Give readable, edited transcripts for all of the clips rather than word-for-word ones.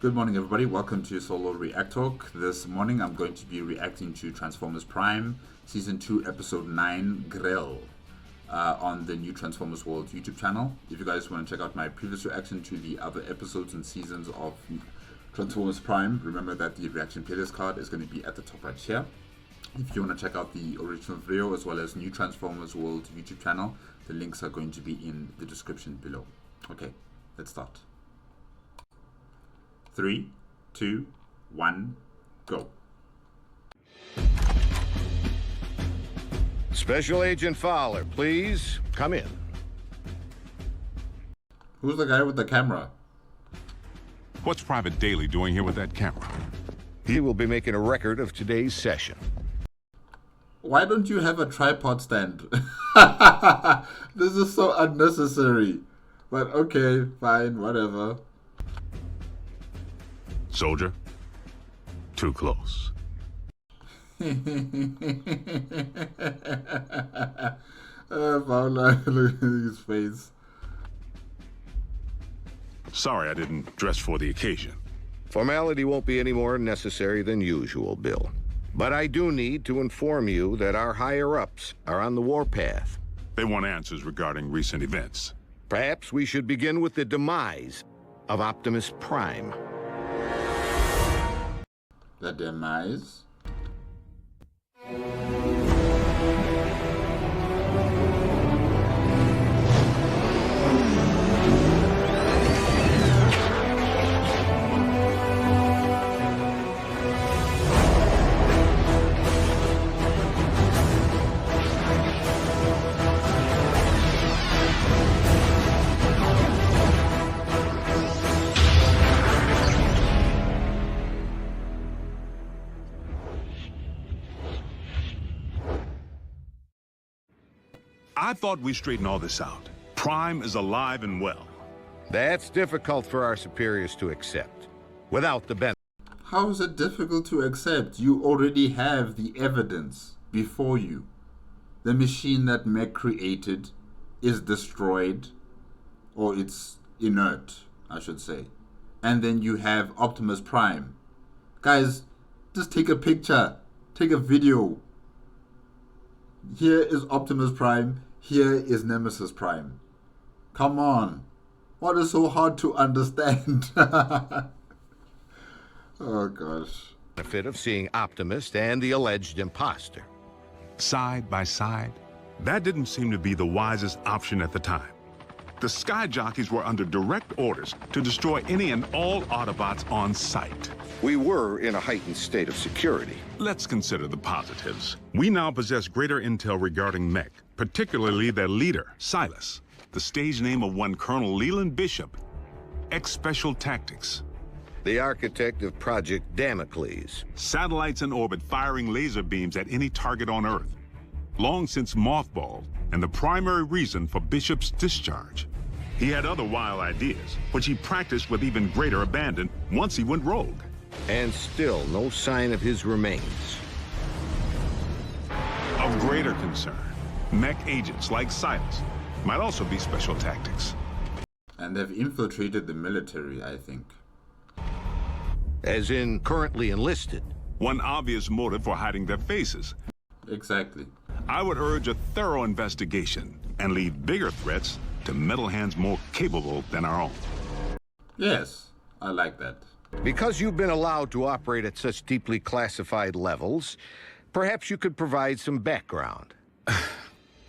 Good morning, everybody. Welcome to Solo ReacTalk. This morning, I'm going to be reacting to Transformers Prime, Season 2, Episode 9, Grill, on the new Transformers World YouTube channel. If you guys want to check out my previous reaction to the other episodes and seasons of Transformers Prime, remember that the reaction playlist card is going to be at the top right here. If you want to check out the original video as well as new Transformers World YouTube channel, the links are going to be in the description below. Okay, let's start. 3, 2, 1, go. Special Agent Fowler, please come in. Who's the guy with the camera? What's Private Daily doing here with that camera? He will be making a record of today's session. Why don't you have a tripod stand? This is so unnecessary. But okay, fine, whatever. Soldier, too close. Paula, look at his face. Sorry I didn't dress for the occasion. Formality won't be any more necessary than usual, Bill. But I do need to inform you that our higher-ups are on the warpath. They want answers regarding recent events. Perhaps we should begin with the demise of Optimus Prime. The demise? I thought we straightened all this out. Prime is alive and well. That's difficult for our superiors to accept. Without the benefit. How is it difficult to accept? You already have the evidence before you. The machine that Mech created is destroyed, or it's inert, I should say. And then you have Optimus Prime. Guys, just take a picture, take a video. Here is Optimus Prime, here is Nemesis Prime. Come on. What is so hard to understand? Oh gosh. Benefit of seeing Optimus and the alleged imposter. Side by side, that didn't seem to be the wisest option at the time. The Sky Jockeys were under direct orders to destroy any and all Autobots on sight. We were in a heightened state of security. Let's consider the positives. We now possess greater intel regarding Mech, particularly their leader, Silas, the stage name of one Colonel Leland Bishop, ex-Special Tactics. The architect of Project Damocles. Satellites in orbit firing laser beams at any target on Earth. Long since mothballed, and the primary reason for Bishop's discharge. He had other wild ideas, which he practiced with even greater abandon once he went rogue. And still no sign of his remains. Of greater concern, Mech agents like Silas might also be Special Tactics. And they've infiltrated the military, I think. As in currently enlisted. One obvious motive for hiding their faces. Exactly. I would urge a thorough investigation and leave bigger threats to metal hands more capable than our own. Yes, I like that. Because you've been allowed to operate at such deeply classified levels, perhaps you could provide some background.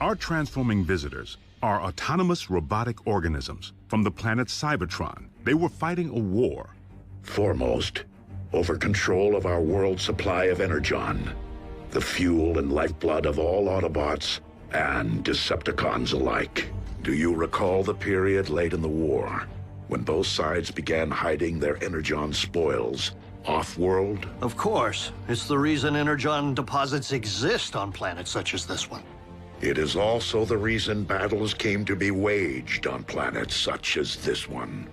Our transforming visitors are autonomous robotic organisms from the planet Cybertron. They were fighting a war. Foremost, over control of our world's supply of energon, the fuel and lifeblood of all Autobots and Decepticons alike. Do you recall the period late in the war, when both sides began hiding their energon spoils off-world? Of course. It's the reason energon deposits exist on planets such as this one. It is also the reason battles came to be waged on planets such as this one.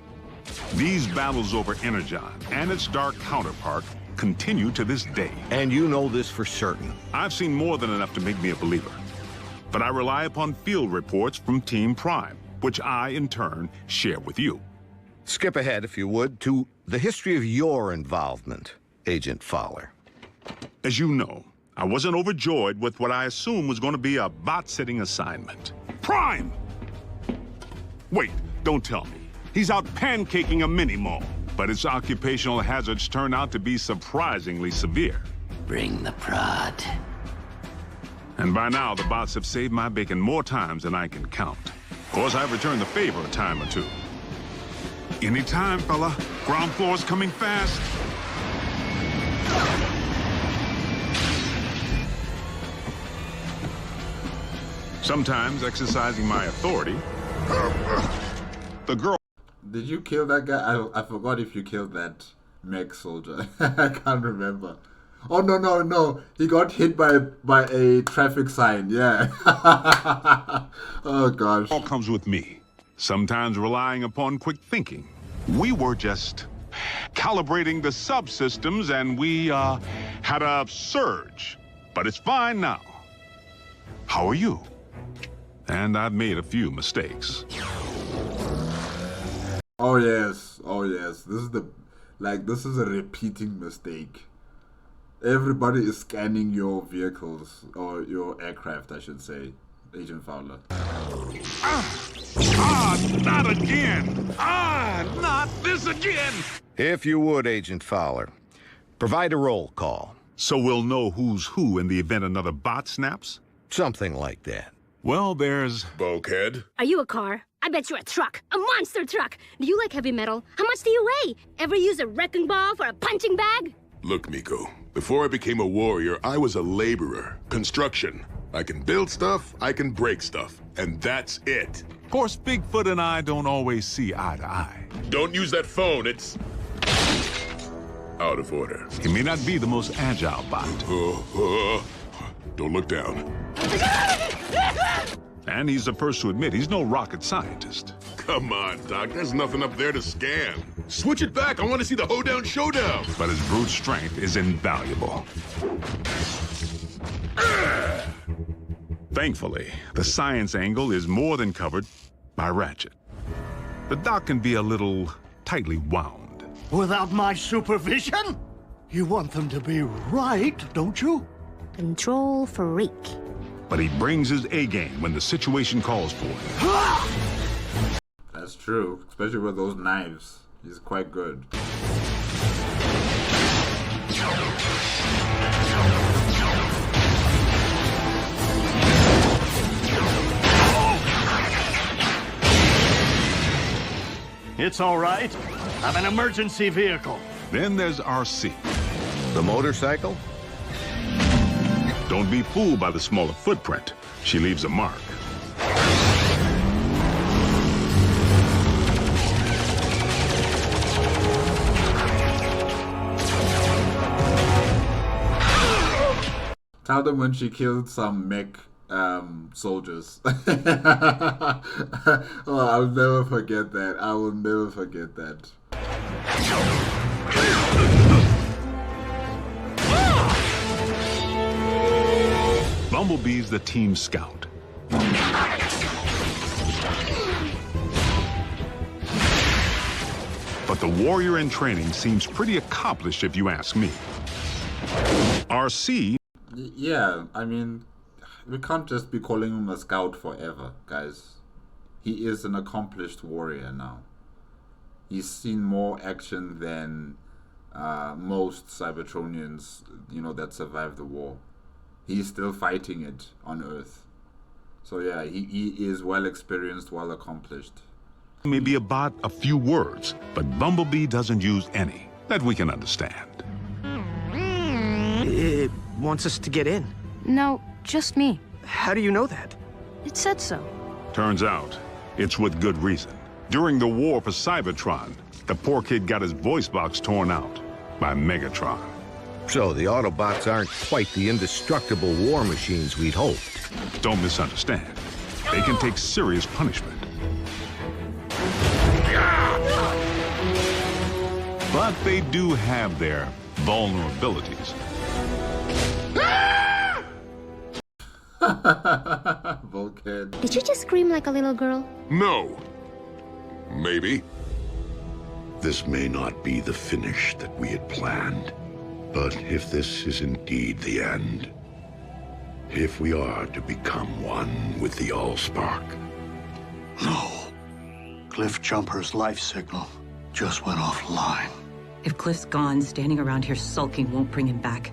These battles over Energon and its dark counterpart continue to this day. And you know this for certain. I've seen more than enough to make me a believer. But I rely upon field reports from Team Prime, which I, in turn, share with you. Skip ahead, if you would, to the history of your involvement, Agent Fowler. As you know, I wasn't overjoyed with what I assumed was going to be a bot-sitting assignment. Prime! Wait, don't tell me. He's out pancaking a mini-mall, but its occupational hazards turn out to be surprisingly severe. Bring the prod. And by now, the bots have saved my bacon more times than I can count. Of course, I've returned the favor a time or two. Anytime, fella. Ground floor's coming fast. Sometimes exercising my authority. The girl... Did you kill that guy? I forgot if you killed that mech soldier. I can't remember. Oh, no. He got hit by a traffic sign. Yeah. Oh, gosh. All comes with me. Sometimes relying upon quick thinking. We were just calibrating the subsystems and we had a surge. But it's fine now. How are you? And I've made a few mistakes. Oh yes. This is a repeating mistake. Everybody is scanning your vehicles, or your aircraft, I should say, Agent Fowler. Not again! Not this again! If you would, Agent Fowler, provide a roll call. So we'll know who's who in the event another bot snaps? Something like that. Well, there's... Bulkhead? Are you a car? I bet you're a truck. A monster truck. Do you like heavy metal? How much do you weigh? Ever use a wrecking ball for a punching bag? Look, Miko, before I became a warrior, I was a laborer. Construction. I can build stuff, I can break stuff, and that's it. Of course, Bigfoot and I don't always see eye to eye. Don't use that phone, it's... out of order. He may not be the most agile bot. Don't look down. And he's the first to admit he's no rocket scientist. Come on, Doc, there's nothing up there to scan. Switch it back, I want to see the hoedown showdown. But his brute strength is invaluable. Thankfully, the science angle is more than covered by Ratchet. The doc can be a little tightly wound. Without my supervision? You want them to be right, don't you? Control freak. But he brings his A-game when the situation calls for it. That's true, especially with those knives. He's quite good. It's all right. I'm an emergency vehicle. Then there's RC. The motorcycle? Don't be fooled by the smaller footprint. She leaves a mark. Tell them when she killed some mech soldiers. Oh, I'll never forget that. I will never forget that. Bumblebee's the team scout. But the warrior in training seems pretty accomplished if you ask me. RC... Yeah, I mean, we can't just be calling him a scout forever, guys. He is an accomplished warrior now. He's seen more action than most Cybertronians, that survived the war. He's still fighting it on Earth. So yeah, he is well experienced, well accomplished. Maybe about a few words, but Bumblebee doesn't use any that we can understand. It wants us to get in. No, just me. How do you know that? It said so. Turns out, it's with good reason. During the war for Cybertron, the poor kid got his voice box torn out by Megatron. So the Autobots aren't quite the indestructible war machines we'd hoped. Don't misunderstand. They can take serious punishment. But they do have their vulnerabilities. Bulkhead. Did you just scream like a little girl? No. Maybe. This may not be the finish that we had planned, but if this is indeed the end, if we are to become one with the Allspark. No. Cliff Jumper's life signal just went offline. If Cliff's gone, standing around here sulking won't bring him back.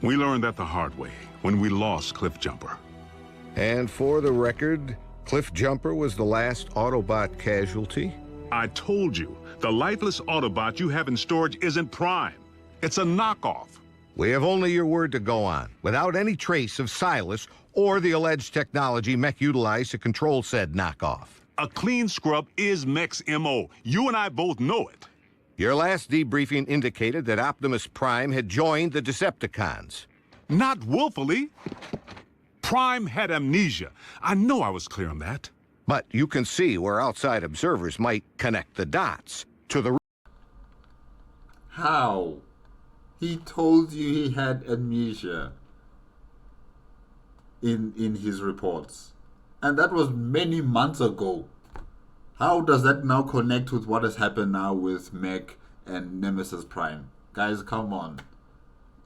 We learned that the hard way when we lost Cliff Jumper. And for the record, Cliff Jumper was the last Autobot casualty. I told you, the lifeless Autobot you have in storage isn't Prime. It's a knockoff. We have only your word to go on, without any trace of Silas or the alleged technology Mech utilized to control said knockoff. A clean scrub is Mech's MO. You and I both know it. Your last debriefing indicated that Optimus Prime had joined the Decepticons. Not willfully. Prime had amnesia. I know I was clear on that. But you can see where outside observers might connect the dots to the... How? He told you he had amnesia in his reports. And that was many months ago. How does that now connect with what has happened now with Mech and Nemesis Prime? Guys, come on.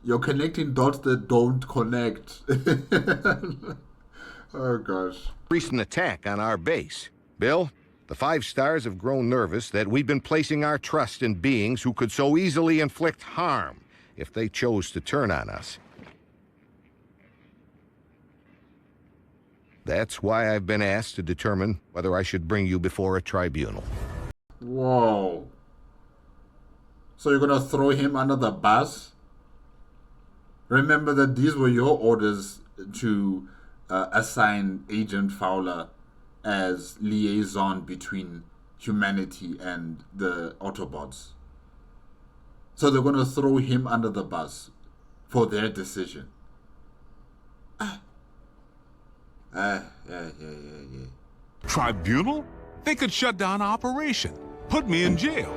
You're connecting dots that don't connect. Oh, gosh. recent attack on our base. Bill, the 5 stars have grown nervous that we've been placing our trust in beings who could so easily inflict harm if they chose to turn on us. That's why I've been asked to determine whether I should bring you before a tribunal. Whoa. So you're gonna throw him under the bus? Remember that these were your orders to assign Agent Fowler as liaison between humanity and the Autobots. So they're gonna throw him under the bus for their decision. Yeah. Tribunal? They could shut down operation. Put me in jail.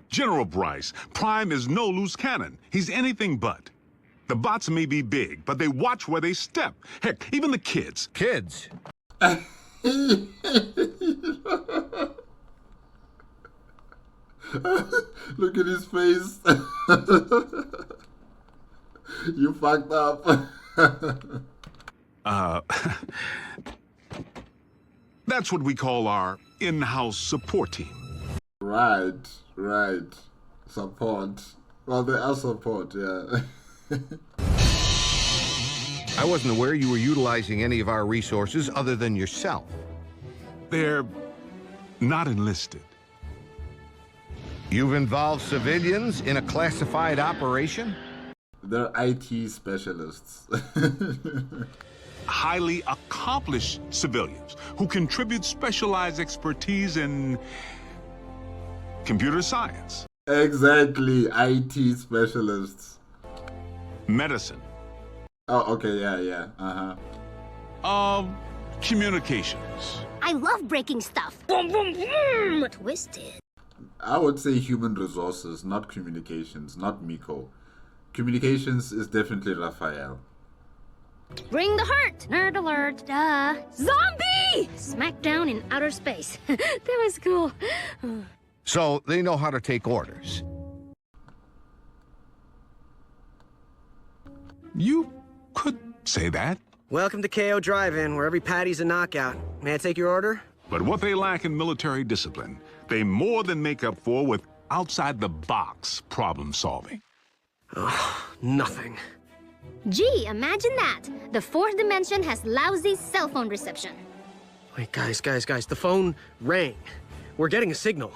General Bryce, Prime is no loose cannon. He's anything but. The bots may be big, but they watch where they step. Heck, even the kids. Kids? Look at his face. You fucked up. That's what we call our in-house support team. Right. Support. Well, they are support, yeah. I wasn't aware you were utilizing any of our resources other than yourself. They're not enlisted. You've involved civilians in a classified operation? They're IT specialists. Highly accomplished civilians who contribute specialized expertise in computer science. Exactly, IT specialists. Medicine. Oh, okay, yeah. Communications. I love breaking stuff. Boom, boom, boom. Twisted. I would say human resources, not communications, not Miko. Communications is definitely Raphael. Bring the hurt. Nerd alert. Duh. Zombie! Smackdown in outer space. That was cool. So they know how to take orders. You could say that. Welcome to KO Drive-In, where every patty's a knockout. May I take your order? But what they lack in military discipline, they more than make up for with outside-the-box problem solving. Oh, nothing. Gee, imagine that. The fourth dimension has lousy cell phone reception. Wait, guys, the phone rang. We're getting a signal.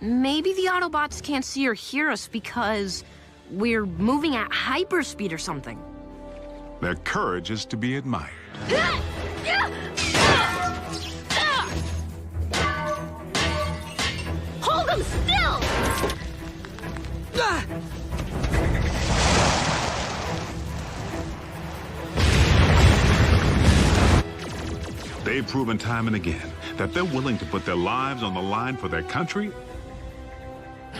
Maybe the Autobots can't see or hear us because we're moving at hyperspeed or something. Their courage is to be admired. Hold them still! They've proven time and again that they're willing to put their lives on the line for their country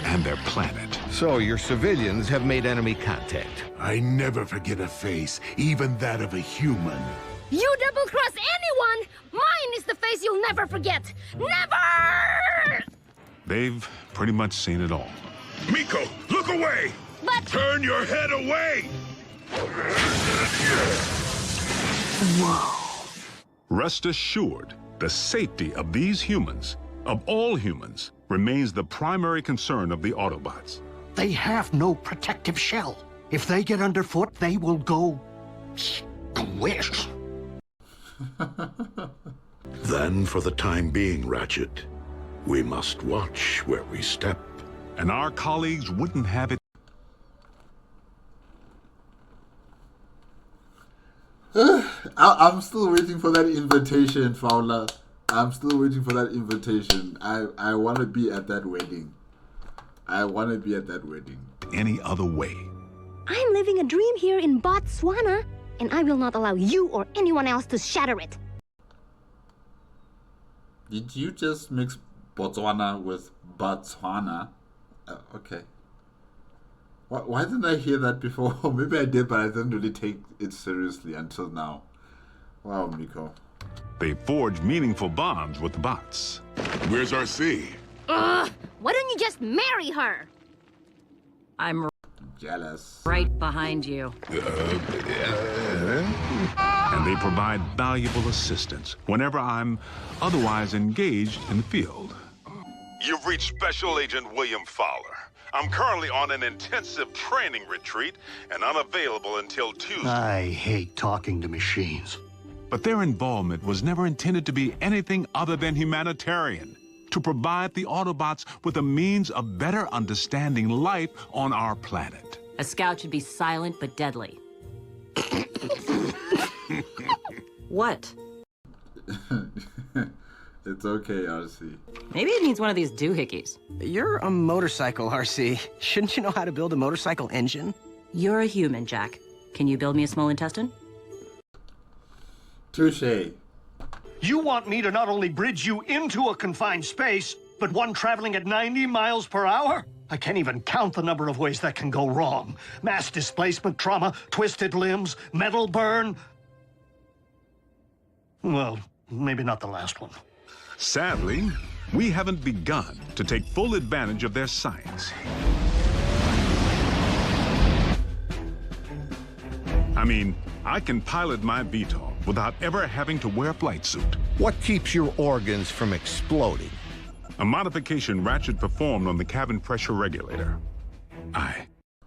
and their planet. So your civilians have made enemy contact. I never forget a face, even that of a human. You double-cross anyone, mine is the face you'll never forget. Never! They've pretty much seen it all. Miko, look away! But... Turn your head away! Whoa. Rest assured, the safety of these humans, of all humans, remains the primary concern of the Autobots. They have no protective shell. If they get underfoot, they will go... squish. Then, for the time being, Ratchet, we must watch where we step. And our colleagues wouldn't have it. I'm still waiting for that invitation, Fowler. I'm still waiting for that invitation. I want to be at that wedding. I want to be at that wedding. Any other way. I'm living a dream here in Botswana, and I will not allow you or anyone else to shatter it. Did you just mix Botswana with Botswana? Okay. Why didn't I hear that before? Maybe I did, but I didn't really take it seriously until now. Wow, Miko. They forged meaningful bonds with the bots. Where's RC? Ugh! Why don't you just marry her? I'm jealous. Right behind you. And they provide valuable assistance whenever I'm otherwise engaged in the field. You've reached Special Agent William Fowler. I'm currently on an intensive training retreat and unavailable until Tuesday. I hate talking to machines. But their involvement was never intended to be anything other than humanitarian, to provide the Autobots with a means of better understanding life on our planet. A scout should be silent but deadly. What? It's okay, RC. Maybe it needs one of these doohickeys. You're a motorcycle, RC. Shouldn't you know how to build a motorcycle engine? You're a human, Jack. Can you build me a small intestine? Touché. You want me to not only bridge you into a confined space, but one traveling at 90 miles per hour? I can't even count the number of ways that can go wrong. Mass displacement trauma, twisted limbs, metal burn. Well, maybe not the last one. Sadly, we haven't begun to take full advantage of their science. I mean, I can pilot my VTOL without ever having to wear a flight suit. What keeps your organs from exploding? A modification Ratchet performed on the cabin pressure regulator.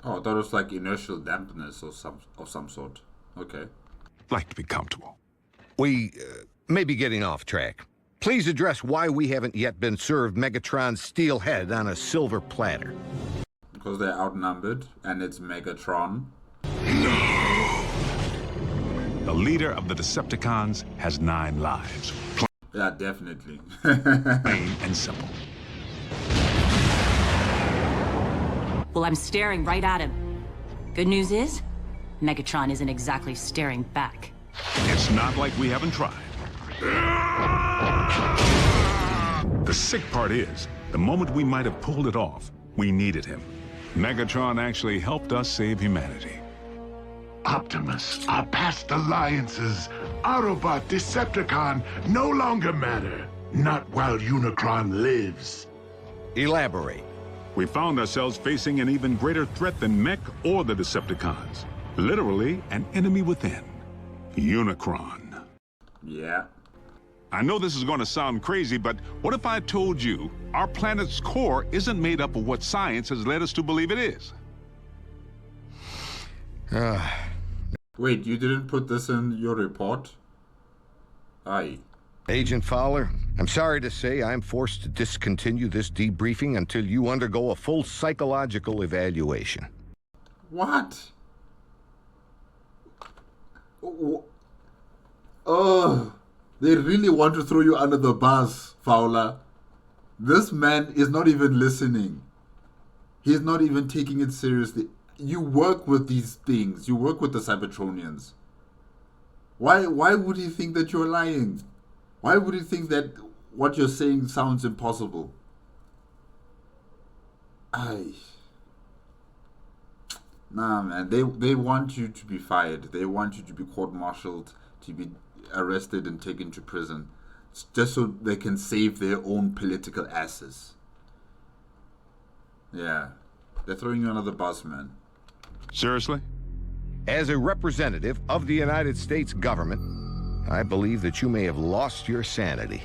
Oh, that was like inertial dampness of some sort. Okay. Like to be comfortable. We may be getting off track. Please address why we haven't yet been served Megatron's steel head on a silver platter. Because they're outnumbered, and it's Megatron. The leader of the Decepticons has 9 lives. Yeah, definitely. Plain and simple. Well, I'm staring right at him. Good news is, Megatron isn't exactly staring back. It's not like we haven't tried. The sick part is, the moment we might have pulled it off, we needed him. Megatron actually helped us save humanity. Optimus, our past alliances, Autobot, Decepticon, no longer matter. Not while Unicron lives. Elaborate. We found ourselves facing an even greater threat than Mech or the Decepticons. Literally, an enemy within. Unicron. Yeah. I know this is going to sound crazy, but what if I told you our planet's core isn't made up of what science has led us to believe it is? Wait, you didn't put this in your report? Aye. Agent Fowler, I'm sorry to say I'm forced to discontinue this debriefing until you undergo a full psychological evaluation. What? Oh, they really want to throw you under the bus, Fowler. This man is not even listening. He's not even taking it seriously. You work with these things. You work with the Cybertronians. Why would he think that you're lying? Why would he think that what you're saying sounds impossible? Nah, man. They want you to be fired. They want you to be court-martialed, to be arrested and taken to prison, just so they can save their own political asses. Yeah, they're throwing you under the bus, man. Seriously? As a representative of the United States government, I believe that you may have lost your sanity.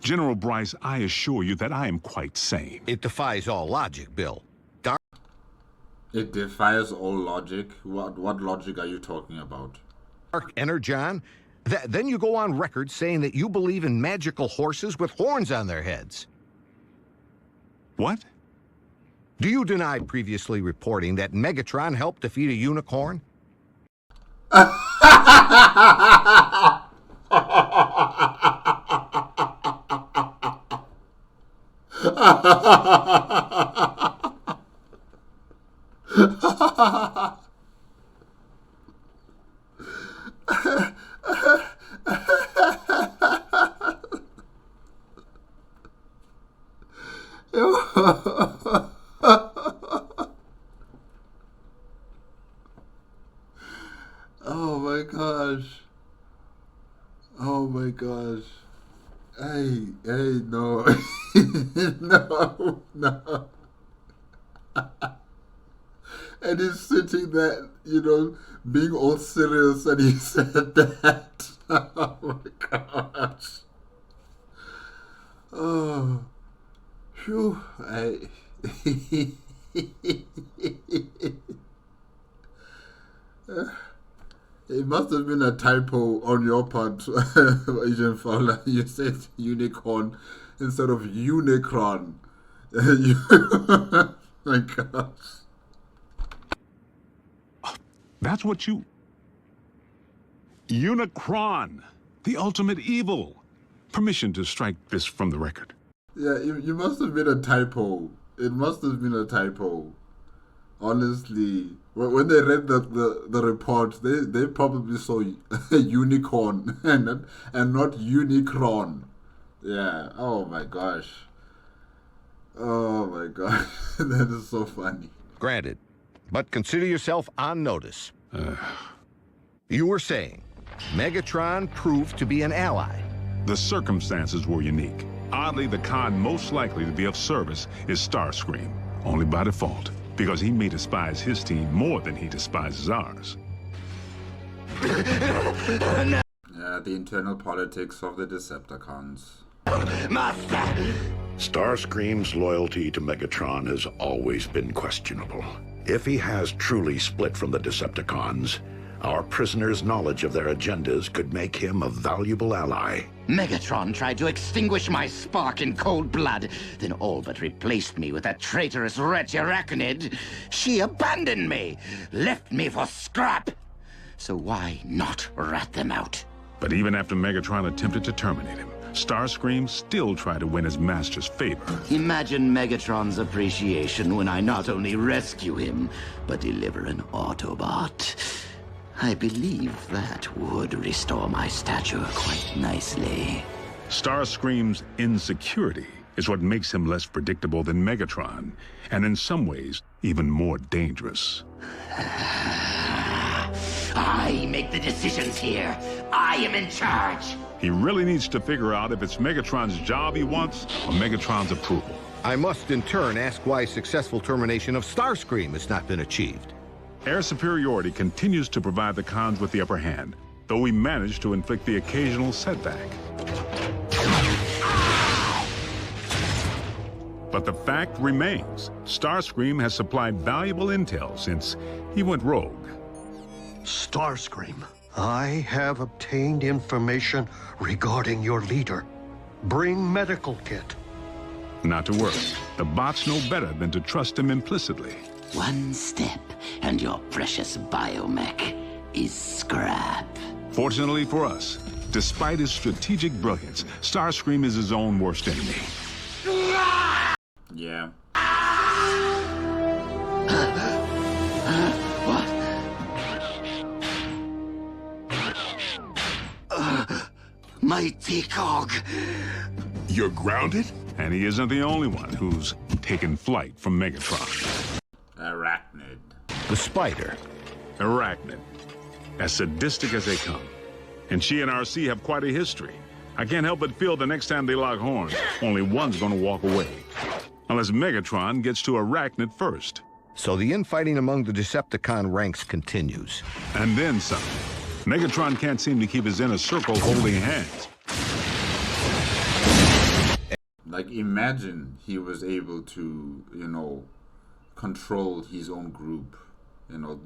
General Bryce, I assure you that I am quite sane. It defies all logic, Bill. It defies all logic? What logic are you talking about? Dark Energon? Then you go on record saying that you believe in magical horses with horns on their heads. What? Do you deny previously reporting that Megatron helped defeat a unicorn? Oh my gosh. Oh my gosh. Hey, no. No. And he's sitting there, being all serious, and he said that. Oh my gosh. Oh. Phew. It must have been a typo on your part, Agent Fowler. You said unicorn instead of Unicron. My gosh. That's what you... Unicron, the ultimate evil. Permission to strike this from the record. Yeah, you must have been a typo. It must have been a typo. Honestly, when they read the report, they probably saw a unicorn and not Unicron. Yeah. Oh my gosh. Oh my gosh. That is so funny. Granted, but consider yourself on notice. You were saying Megatron proved to be an ally. The circumstances were unique. Oddly, the Khan most likely to be of service is Starscream, only by default, because he may despise his team more than he despises ours. Yeah, the internal politics of the Decepticons. Starscream's loyalty to Megatron has always been questionable. If he has truly split from the Decepticons, our prisoner's knowledge of their agendas could make him a valuable ally. Megatron tried to extinguish my spark in cold blood, then all but replaced me with that traitorous wretch Arachnid. She abandoned me, left me for scrap. So why not rat them out? But even after Megatron attempted to terminate him, Starscream still tried to win his master's favor. Imagine Megatron's appreciation when I not only rescue him, but deliver an Autobot. I believe that would restore my stature quite nicely. Starscream's insecurity is what makes him less predictable than Megatron, and in some ways, even more dangerous. I make the decisions here. I am in charge. He really needs to figure out if it's Megatron's job he wants or Megatron's approval. I must in turn ask why successful termination of Starscream has not been achieved. Air superiority continues to provide the Khans with the upper hand, though we manage to inflict the occasional setback. But the fact remains, Starscream has supplied valuable intel since he went rogue. Starscream, I have obtained information regarding your leader. Bring medical kit. Not to worry. The bots know better than to trust him implicitly. One step, and your precious biomech is scrap. Fortunately for us, despite his strategic brilliance, Starscream is his own worst enemy. Yeah. Mighty Cog. You're grounded? And he isn't the only one who's taken flight from Megatron. Arachnid. The Spider. Arachnid. As sadistic as they come. And she and RC have quite a history. I can't help but feel the next time they lock horns, only one's gonna walk away. Unless Megatron gets to Arachnid first. So the infighting among the Decepticon ranks continues. And then some. Megatron can't seem to keep his inner circle holding hands. Like, imagine he was able to, you know, control his own group. You know,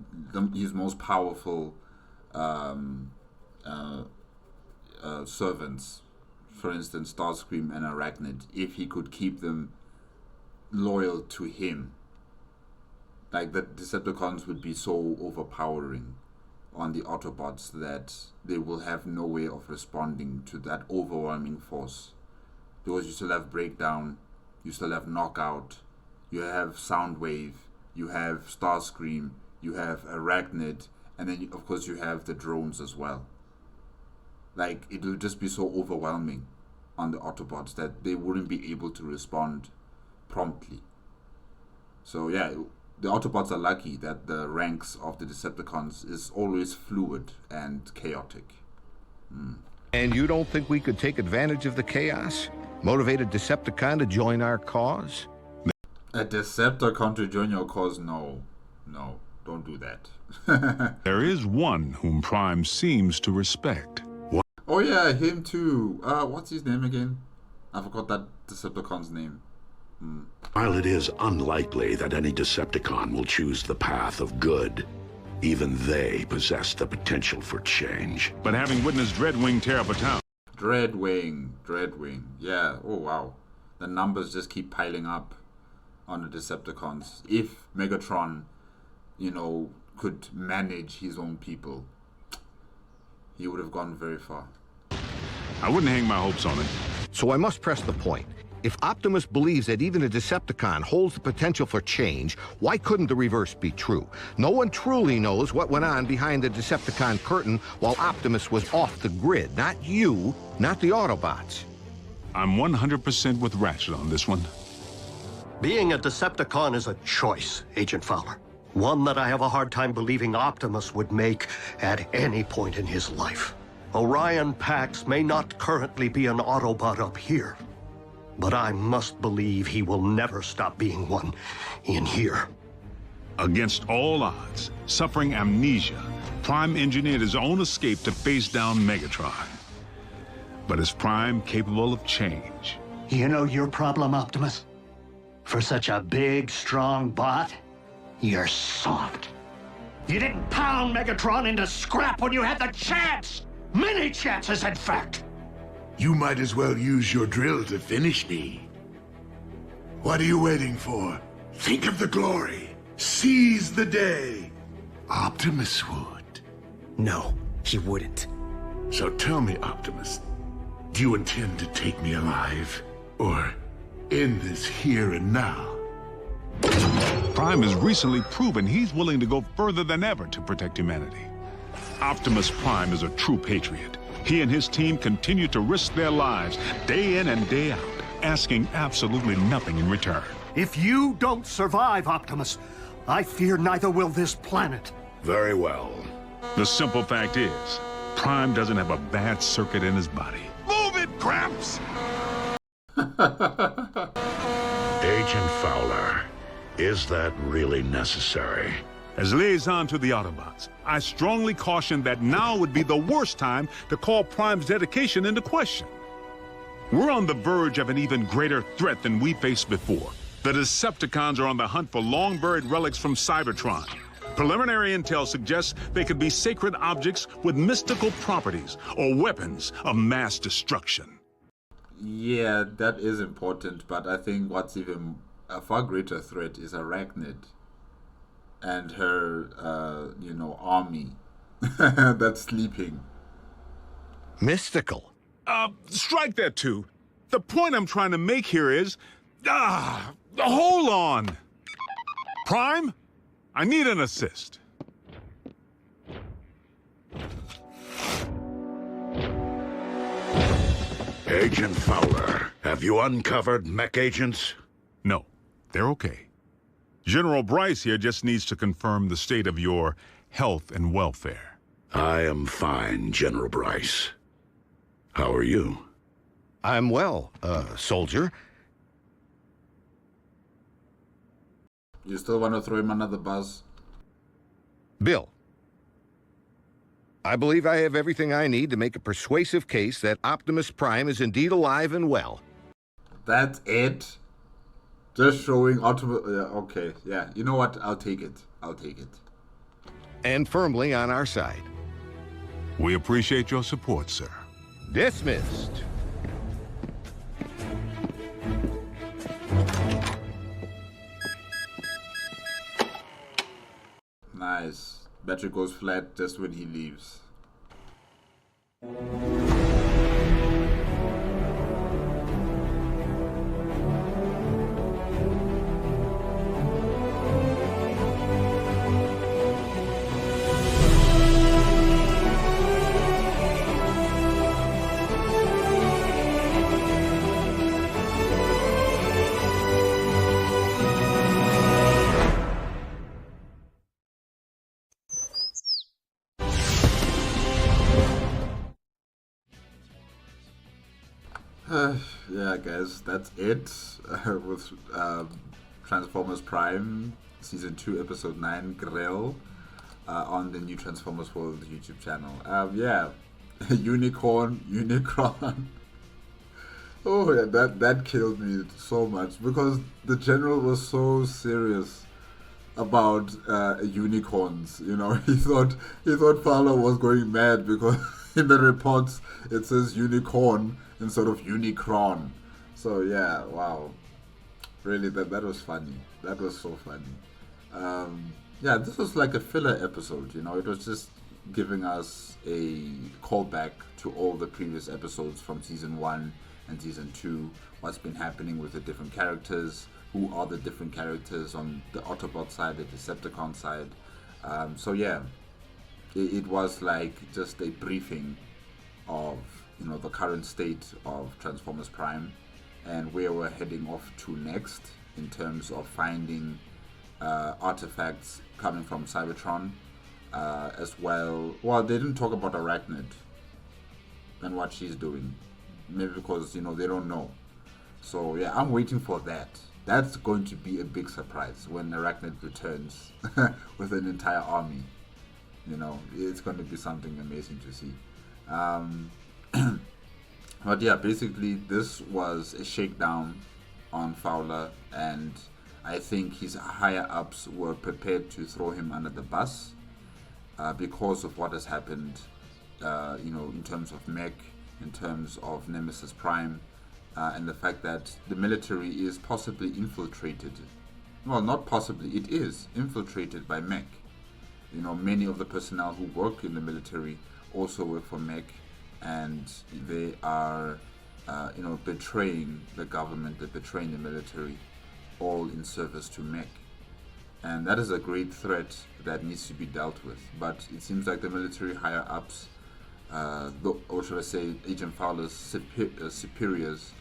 his most powerful servants, for instance, Starscream and Arachnid, if he could keep them loyal to him. Like, the Decepticons would be so overpowering on the Autobots that they will have no way of responding to that overwhelming force. Because you still have Breakdown, you still have Knockout, you have Soundwave, you have Starscream, you have Arachnid, and then of course you have the drones as well. Like, it will just be so overwhelming on the Autobots that they wouldn't be able to respond promptly. So yeah, the Autobots are lucky that the ranks of the Decepticons is always fluid and chaotic. And you don't think we could take advantage of the chaos? Motivate a Decepticon to join our cause? A Decepticon to join your cause? No. No, don't do that. There is one whom Prime seems to respect. Oh yeah, him too. What's his name again? I forgot that Decepticon's name. While it is unlikely that any Decepticon will choose the path of good, even they possess the potential for change. But having witnessed Dreadwing tear up a town... Dreadwing. Yeah, oh wow. The numbers just keep piling up on the Decepticons. If Megatron, you know, could manage his own people, he would have gone very far. I wouldn't hang my hopes on it. So I must press the point. If Optimus believes that even a Decepticon holds the potential for change, why couldn't the reverse be true? No one truly knows what went on behind the Decepticon curtain while Optimus was off the grid. Not you, not the Autobots. I'm 100% with Ratchet on this one. Being a Decepticon is a choice, Agent Fowler. One that I have a hard time believing Optimus would make at any point in his life. Orion Pax may not currently be an Autobot up here, but I must believe he will never stop being one in here. Against all odds, suffering amnesia, Prime engineered his own escape to face down Megatron. But is Prime capable of change? You know your problem, Optimus? For such a big, strong bot, you're soft. You didn't pound Megatron into scrap when you had the chance! Many chances, in fact! You might as well use your drill to finish me. What are you waiting for? Think of the glory. Seize the day. Optimus would. No, he wouldn't. So tell me, Optimus, do you intend to take me alive? Or end this here and now? Prime has recently proven he's willing to go further than ever to protect humanity. Optimus Prime is a true patriot. He and his team continue to risk their lives day in and day out, asking absolutely nothing in return. If you don't survive, Optimus, I fear neither will this planet. Very well. The simple fact is, Prime doesn't have a bad circuit in his body. Move it, Gramps! Agent Fowler, is that really necessary? As liaison to the Autobots, I strongly caution that now would be the worst time to call Prime's dedication into question. We're on the verge of an even greater threat than we faced before. The Decepticons are on the hunt for long-buried relics from Cybertron. Preliminary intel suggests they could be sacred objects with mystical properties or weapons of mass destruction. Yeah, that is important, but I think what's even a far greater threat is Arachnid and her, army that's sleeping. Mystical. Strike that too. The point I'm trying to make here is, hold on. Prime, I need an assist. Agent Fowler, have you uncovered mech agents? No, they're okay. General Bryce here just needs to confirm the state of your health and welfare. I am fine, General Bryce. How are you? I'm well, soldier. You still want to throw him under the bus? Bill, I believe I have everything I need to make a persuasive case that Optimus Prime is indeed alive and well. That's it? Just showing Optimus... okay, yeah. You know what? I'll take it. I'll take it. And firmly on our side. We appreciate your support, sir. Dismissed. Nice. Battery goes flat just when he leaves. Yeah, guys, that's it with Transformers Prime Season 2, Episode 9, Grell, on the new Transformers World YouTube channel. Yeah, Unicron. Oh, yeah, that killed me so much because the general was so serious about unicorns. You know, he thought Fowler was going mad because in the reports it says unicorn instead of Unicron. So yeah, wow, really that was funny. That was so funny. Yeah, this was like a filler episode. You know, it was just giving us a callback to all the previous episodes from season 1 and season 2. What's been happening with the different characters? Who are the different characters on the Autobot side, the Decepticon side? So yeah, it was like just a briefing of, you know, the current state of Transformers Prime and where we're heading off to next in terms of finding artifacts coming from Cybertron, as well. Well, they didn't talk about Arachnid and what she's doing, maybe because, you know, they don't know. So yeah, I'm waiting for that. That's going to be a big surprise when Arachnid returns with an entire army. You know, it's going to be something amazing to see. But yeah, basically this was a shakedown on Fowler, and I think his higher ups were prepared to throw him under the bus because of what has happened, you know, in terms of Mech, in terms of Nemesis Prime, and the fact that the military is possibly infiltrated. Well, not possibly, it is infiltrated by Mech. You know, many of the personnel who work in the military also work for Mech, and they are, you know, betraying the government, they're betraying the military, all in service to Mech. And that is a great threat that needs to be dealt with. But it seems like the military higher ups, or should I say Agent Fowler's superiors,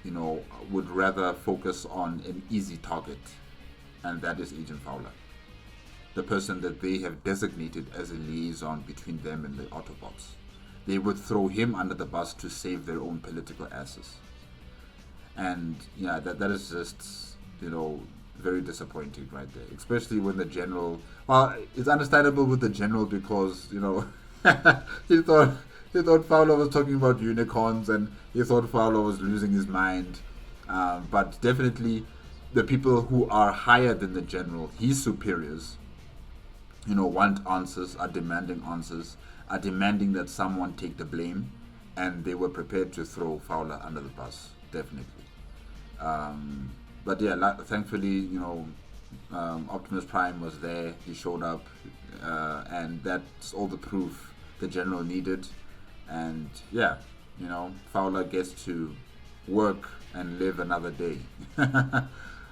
you know, would rather focus on an easy target, and that is Agent Fowler, the person that they have designated as a liaison between them and the Autobots. They would throw him under the bus to save their own political asses. And yeah, that is just, you know, very disappointing right there, especially when the general, well, it's understandable with the general because, you know, he thought Fowler was talking about unicorns, and he thought Fowler was losing his mind. But definitely the people who are higher than the general, his superiors, you know, want answers, are demanding answers, are demanding that someone take the blame, and they were prepared to throw Fowler under the bus, definitely. But yeah, thankfully, you know, Optimus Prime was there, he showed up, and that's all the proof the general needed. And yeah, you know, Fowler gets to work and live another day.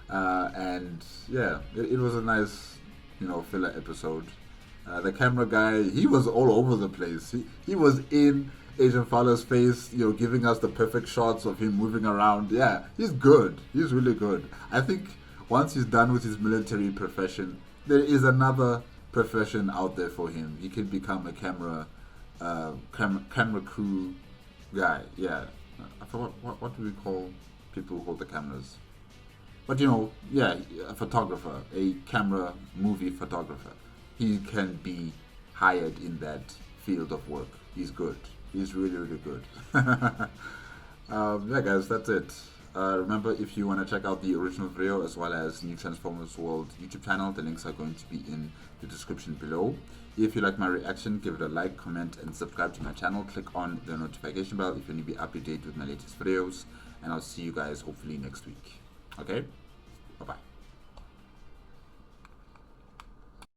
And yeah, it was a nice, you know, filler episode. The camera guy, he was all over the place. He was in Agent Fowler's face, you know, giving us the perfect shots of him moving around. Yeah, he's good. He's really good. I think once he's done with his military profession, there is another profession out there for him. He can become a camera crew guy. Yeah, I forgot what do we call people who hold the cameras? But yeah, a photographer, a camera movie photographer. He can be hired in that field of work. He's good. He's really, really good. Yeah, guys, that's it. Remember, if you want to check out the original video as well as New Transformers World YouTube channel, the links are going to be in the description below. If you like my reaction, give it a like, comment, and subscribe to my channel. Click on the notification bell if you want to be up to date with my latest videos. And I'll see you guys hopefully next week. Okay? Bye-bye.